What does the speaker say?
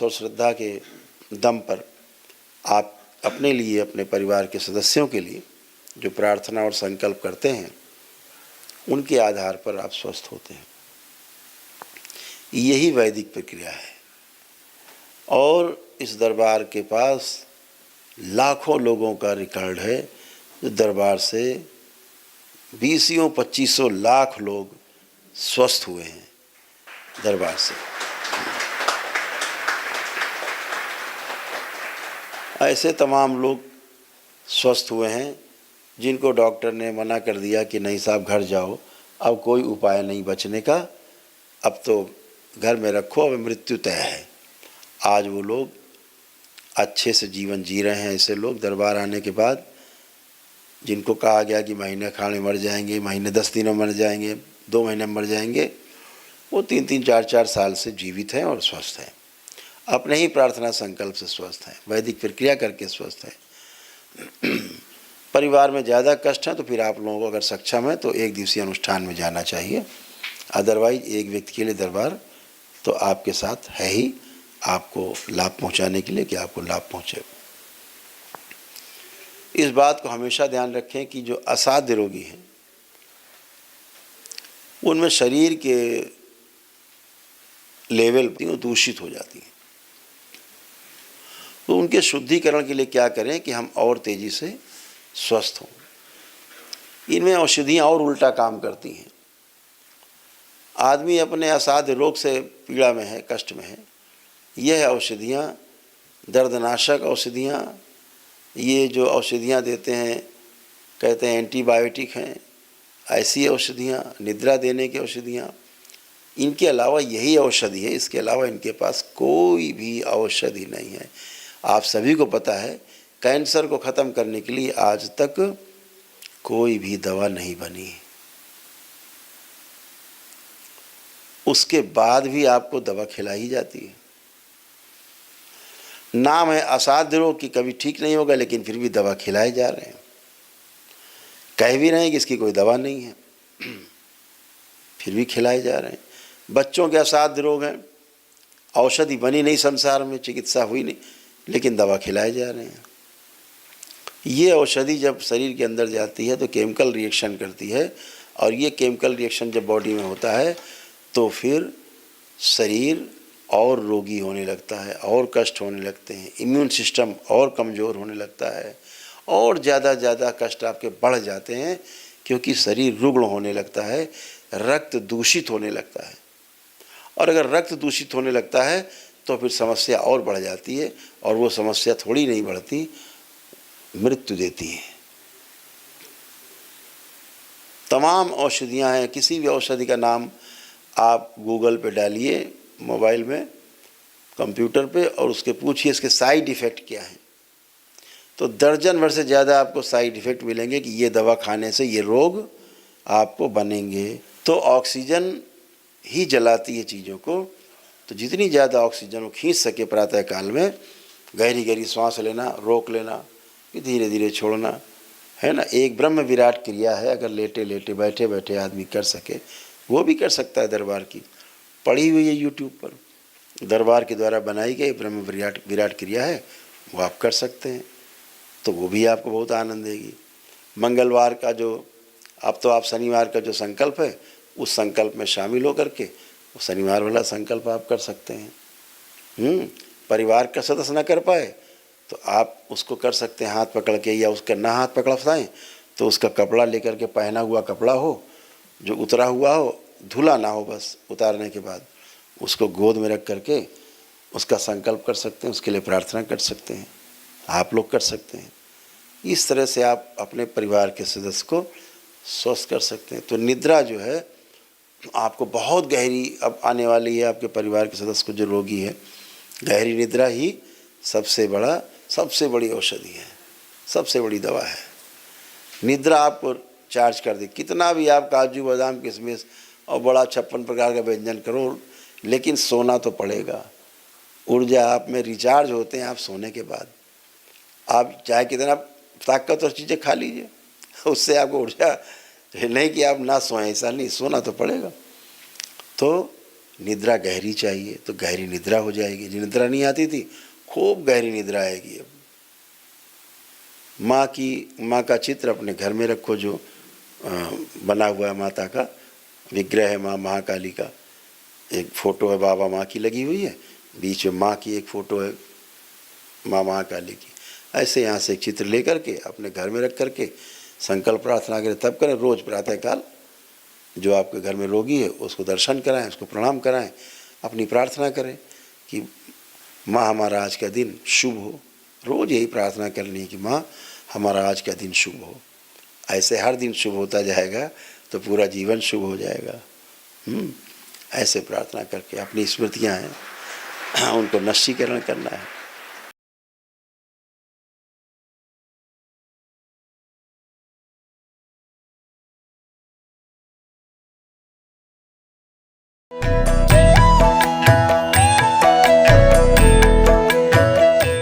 विश्वास और श्रद्धा के दम पर आप अपने लिए, अपने परिवार के सदस्यों के लिए जो प्रार्थना और संकल्प करते हैं, उनके आधार पर आप स्वस्थ होते हैं। यही वैदिक प्रक्रिया है। और इस दरबार के पास लाखों लोगों का रिकॉर्ड है। जो दरबार से 20-25 लाख लोग स्वस्थ हुए हैं दरबार से। ऐसे तमाम लोग स्वस्थ हुए हैं जिनको डॉक्टर ने मना कर दिया कि नहीं साहब घर जाओ, अब कोई उपाय नहीं बचने का, अब तो घर में रखो, अब मृत्यु तय है। आज वो लोग अच्छे से जीवन जी रहे हैं। ऐसे लोग दरबार आने के बाद जिनको कहा गया कि महीने खाने मर जाएंगे, महीने 10 दिनों मर जाएंगे, 2 महीने मर जाएंगे, वो 3-3, 4-4 साल से जीवित हैं और स्वस्थ हैं। अपने ही प्रार्थना संकल्प से स्वस्थ हैं, वैदिक प्रक्रिया करके स्वस्थ हैं। परिवार में ज़्यादा कष्ट है तो फिर आप लोगों को अगर सक्षम है तो 1 दिवसीय अनुष्ठान में जाना चाहिए। अदरवाइज एक व्यक्ति के लिए दरबार तो आपके साथ है ही, आपको लाभ पहुंचाने के लिए कि आपको लाभ पहुंचे। इस बात को हमेशा ध्यान रखें कि जो असाध्य रोगी हैं उनमें शरीर के लेवल दूषित हो जाती है। तो उनके शुद्धिकरण के लिए क्या करें कि हम और तेजी से स्वस्थ हों। इनमें औषधियाँ और उल्टा काम करती हैं। आदमी अपने असाध्य रोग से पीड़ा में है, कष्ट में है, यह औषधियाँ, दर्दनाशक औषधियाँ, ये जो औषधियाँ देते हैं, कहते हैं एंटीबायोटिक हैं, ऐसी औषधियाँ, निद्रा देने की औषधियाँ, इनके अलावा यही औषधि है। इसके अलावा इनके पास कोई भी औषधि नहीं है। आप सभी को पता है कैंसर को ख़त्म करने के लिए आज तक कोई भी दवा नहीं बनी। उसके बाद भी आपको दवा खिलाई जाती है। नाम है असाध्य रोग कि कभी ठीक नहीं होगा, लेकिन फिर भी दवा खिलाए जा रहे हैं। कह भी रहे हैं कि इसकी कोई दवा नहीं है, फिर भी खिलाए जा रहे हैं। बच्चों के असाध्य रोग हैं, औषधि बनी नहीं संसार में, चिकित्सा हुई नहीं, लेकिन दवा खिलाए जा रहे हैं। ये औषधि जब शरीर के अंदर जाती है तो केमिकल रिएक्शन करती है, और ये केमिकल रिएक्शन जब बॉडी में होता है तो फिर शरीर और रोगी होने लगता है, और कष्ट होने लगते हैं, इम्यून सिस्टम और कमज़ोर होने लगता है, और ज़्यादा कष्ट आपके बढ़ जाते हैं, क्योंकि शरीर रुग्ण होने लगता है, रक्त दूषित होने लगता है। और अगर रक्त दूषित होने लगता है तो फिर समस्या और बढ़ जाती है, और वो समस्या थोड़ी नहीं बढ़ती, मृत्यु देती है। तमाम औषधियाँ हैं। किसी भी औषधि का नाम आप गूगल पे डालिए, मोबाइल में, कंप्यूटर पे, और उसके पूछिए इसके साइड इफ़ेक्ट क्या हैं, तो दर्जन भर से ज़्यादा आपको साइड इफ़ेक्ट मिलेंगे कि ये दवा खाने से ये रोग आपको बनेंगे। तो ऑक्सीजन ही जलाती है चीज़ों को, तो जितनी ज़्यादा ऑक्सीजन वो खींच सके प्रातः काल में, गहरी गहरी सांस लेना, रोक लेना, कि धीरे धीरे छोड़ना, है ना। एक ब्रह्म विराट क्रिया है, अगर लेटे लेटे बैठे बैठे आदमी कर सके, वो भी कर सकता है। दरबार की पढ़ी हुई है यूट्यूब पर, दरबार के द्वारा बनाई गई ब्रह्म विराट क्रिया है, वो आप कर सकते हैं, तो वो भी आपको बहुत आनंद देगी। मंगलवार का जो, अब तो आप शनिवार का जो संकल्प है उस संकल्प में शामिल होकर के वो शनिवार वाला संकल्प आप कर सकते हैं। परिवार का सदस्य न कर पाए तो आप उसको कर सकते हैं हाथ पकड़ के, या उसका ना हाथ पकड़ पाएँ तो उसका कपड़ा लेकर के, पहना हुआ कपड़ा हो जो उतरा हुआ हो, धुला ना हो, बस उतारने के बाद उसको गोद में रख करके उसका संकल्प कर सकते हैं, उसके लिए प्रार्थना कर सकते हैं, आप लोग कर सकते हैं। इस तरह से आप अपने परिवार के सदस्य को स्वस्थ कर सकते हैं। तो निद्रा जो है आपको बहुत गहरी अब आने वाली है। आपके परिवार के सदस्य को जो रोगी है, गहरी निद्रा ही सबसे बड़ी औषधि है, सबसे बड़ी दवा है। निद्रा आपको चार्ज कर दे, कितना भी आप काजू बादाम किशमिश और बड़ा 56 प्रकार का व्यंजन करो, लेकिन सोना तो पड़ेगा। ऊर्जा आप में रिचार्ज होते हैं आप सोने के बाद। आप चाहे कितना ताकत और चीज़ें खा लीजिए, उससे आपको ऊर्जा नहीं कि आप ना सोएं, ऐसा नहीं, सोना तो पड़ेगा। तो निद्रा गहरी चाहिए तो गहरी निद्रा हो जाएगी। जो निद्रा नहीं आती थी खूब गहरी निद्रा आएगी। अब माँ का चित्र अपने घर में रखो, जो बना हुआ है माता का विग्रह है, माँ महाकाली का एक फ़ोटो है, बाबा माँ की लगी हुई है, बीच में माँ की एक फ़ोटो है माँ महाकाली की। ऐसे यहाँ से एक चित्र लेकर के अपने घर में रख करके संकल्प प्रार्थना करें। तब करें रोज़ प्रातःकाल, जो आपके घर में रोगी है उसको दर्शन कराएं, उसको प्रणाम कराएं, अपनी प्रार्थना करें कि माँ हमारा आज का दिन शुभ हो। रोज़ यही प्रार्थना करनी है कि माँ हमारा आज का दिन शुभ हो। ऐसे हर दिन शुभ होता जाएगा तो पूरा जीवन शुभ हो जाएगा। ऐसे प्रार्थना करके अपनी स्मृतियाँ हैं उनको नष्टीकरण करना है।